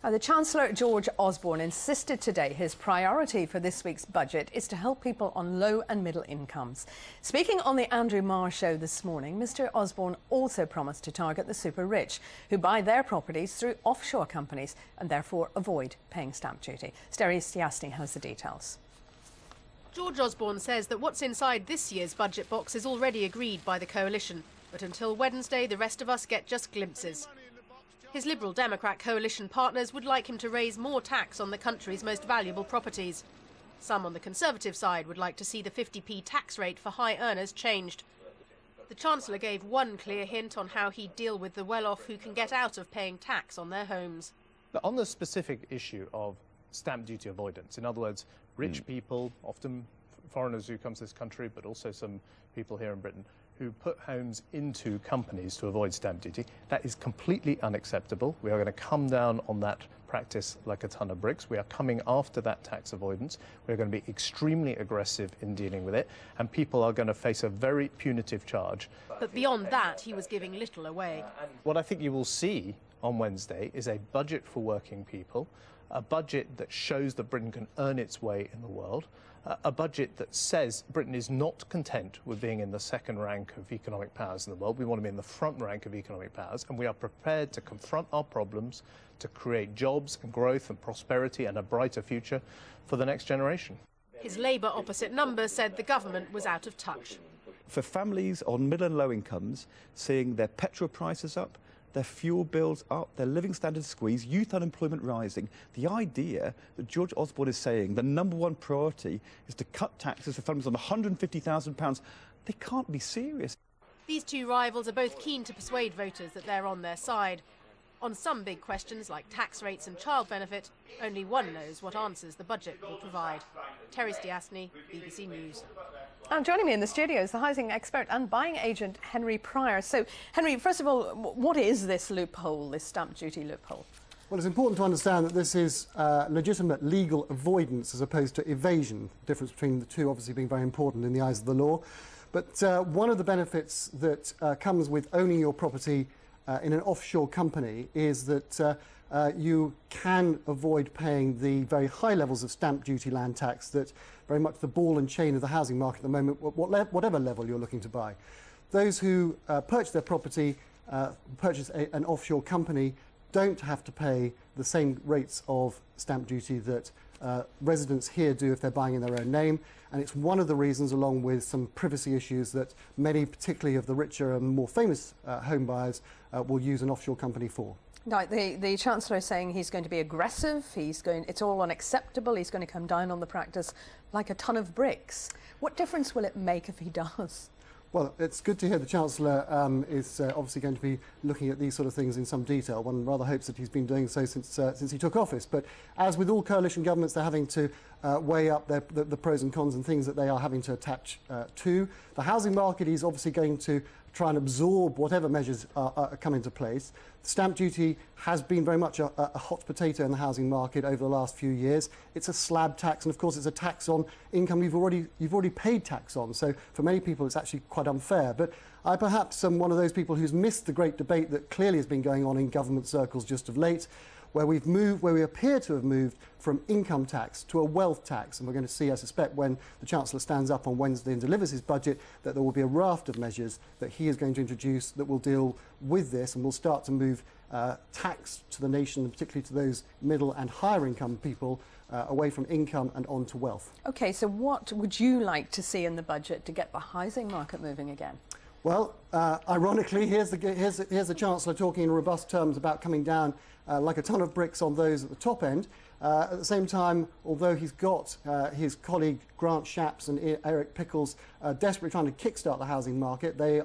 The Chancellor, George Osborne, insisted today his priority for this week's budget is to help people on low and middle incomes. Speaking on the Andrew Marr show this morning, Mr Osborne also promised to target the super rich, who buy their properties through offshore companies and therefore avoid paying stamp duty. Steri Stiasny has the details. George Osborne says that what's inside this year's budget box is already agreed by the coalition, but until Wednesday the rest of us get just glimpses. His Liberal Democrat coalition partners would like him to raise more tax on the country's most valuable properties. Some on the Conservative side would like to see the 50p tax rate for high earners changed. The Chancellor gave one clear hint on how he'd deal with the well-off who can get out of paying tax on their homes. But on the specific issue of stamp duty avoidance, in other words, rich people, often foreigners who come to this country, but also some people here in Britain, who put homes into companies to avoid stamp duty, that is completely unacceptable. We are going to come down on that practice like a ton of bricks. We are coming after that tax avoidance. We're going to be extremely aggressive in dealing with it, and people are going to face a very punitive charge. But beyond that, he was giving little away. What I think you will see on Wednesday is a budget for working people, a budget that shows that Britain can earn its way in the world, a budget that says Britain is not content with being in the second rank of economic powers in the world. We want to be in the front rank of economic powers, and we are prepared to confront our problems, to create jobs and growth and prosperity and a brighter future for the next generation. His Labour opposite number said the government was out of touch. For families on middle and low incomes, seeing their petrol prices up, their fuel bills up, their living standards squeezed, youth unemployment rising. The idea that George Osborne is saying the number one priority is to cut taxes for families on £150,000, they can't be serious. These two rivals are both keen to persuade voters that they're on their side. On some big questions like tax rates and child benefit, only one knows what answers the budget will provide. Terry Stiasny, BBC News. And joining me in the studio is the housing expert and buying agent Henry Pryor. So, Henry, first of all, what is this loophole, this stamp duty loophole? Well, it's important to understand that this is legitimate legal avoidance as opposed to evasion. The difference between the two obviously being very important in the eyes of the law. But one of the benefits that comes with owning your property in an offshore company is that you can avoid paying the very high levels of stamp duty land tax that very much the ball and chain of the housing market at the moment, whatever level you're looking to buy. Those who purchase their property, purchase an offshore company, don't have to pay the same rates of stamp duty that residents here do if they're buying in their own name. And it's one of the reasons, along with some privacy issues, that many, particularly of the richer and more famous home buyers, will use an offshore company for. Now, the Chancellor is saying he's going to be aggressive, it's all unacceptable, he's going to come down on the practice like a ton of bricks. What difference will it make if he does? Well, it's good to hear the Chancellor is obviously going to be looking at these sort of things in some detail. One rather hopes that he's been doing so since he took office. But as with all coalition governments, they're having to weigh up the pros and cons and things that they are having to attach to. The housing market is obviously going to try and absorb whatever measures come into place. Stamp duty has been very much a hot potato in the housing market over the last few years. It's a slab tax, and of course it's a tax on income you've already paid tax on. So for many people it's actually quite unfair. But I perhaps am one of those people who's missed the great debate that clearly has been going on in government circles just of late, where we appear to have moved from income tax to a wealth tax. And we're going to see, I suspect, when the Chancellor stands up on Wednesday and delivers his budget, that there will be a raft of measures that he is going to introduce that will deal with this and will start to move tax to the nation, and particularly to those middle and higher income people, away from income and on to wealth. OK, so what would you like to see in the budget to get the housing market moving again? Well, ironically, here's the Chancellor talking in robust terms about coming down like a ton of bricks on those at the top end. At the same time, although he's got his colleague Grant Shapps and Eric Pickles desperately trying to kickstart the housing market, they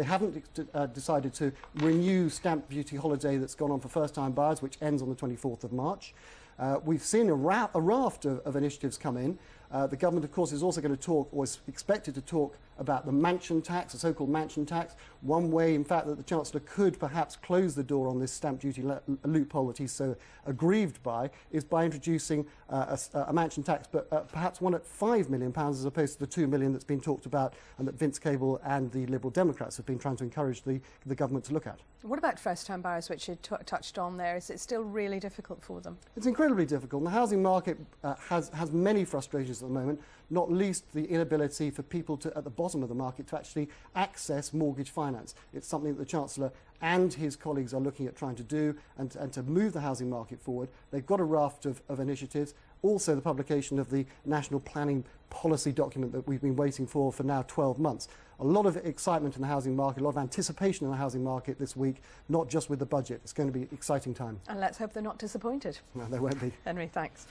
haven't decided to renew stamp duty holiday that's gone on for first-time buyers, which ends on the 24th of March. We've seen a raft of initiatives come in. The government, of course, is also going to talk, or is expected to talk, about the mansion tax, the so-called mansion tax. One way, in fact, that the Chancellor could perhaps close the door on this stamp duty loophole that he's so aggrieved by is by introducing a mansion tax, but perhaps one at £5 million as opposed to the £2 million that's been talked about and that Vince Cable and the Liberal Democrats have been trying to encourage the government to look at. What about first-time buyers, which you touched on there? Is it still really difficult for them? It's incredibly difficult. The housing market has many frustrations at the moment, not least the inability for people at the bottom of the market to actually access mortgage finance. It's something that the Chancellor and his colleagues are looking at trying to do and to move the housing market forward. They've got a raft of initiatives. Also the publication of the National Planning Policy document that we've been waiting for now 12 months. A lot of excitement in the housing market, a lot of anticipation in the housing market this week, not just with the budget. It's going to be an exciting time. And let's hope they're not disappointed. No, they won't be. Henry, thanks.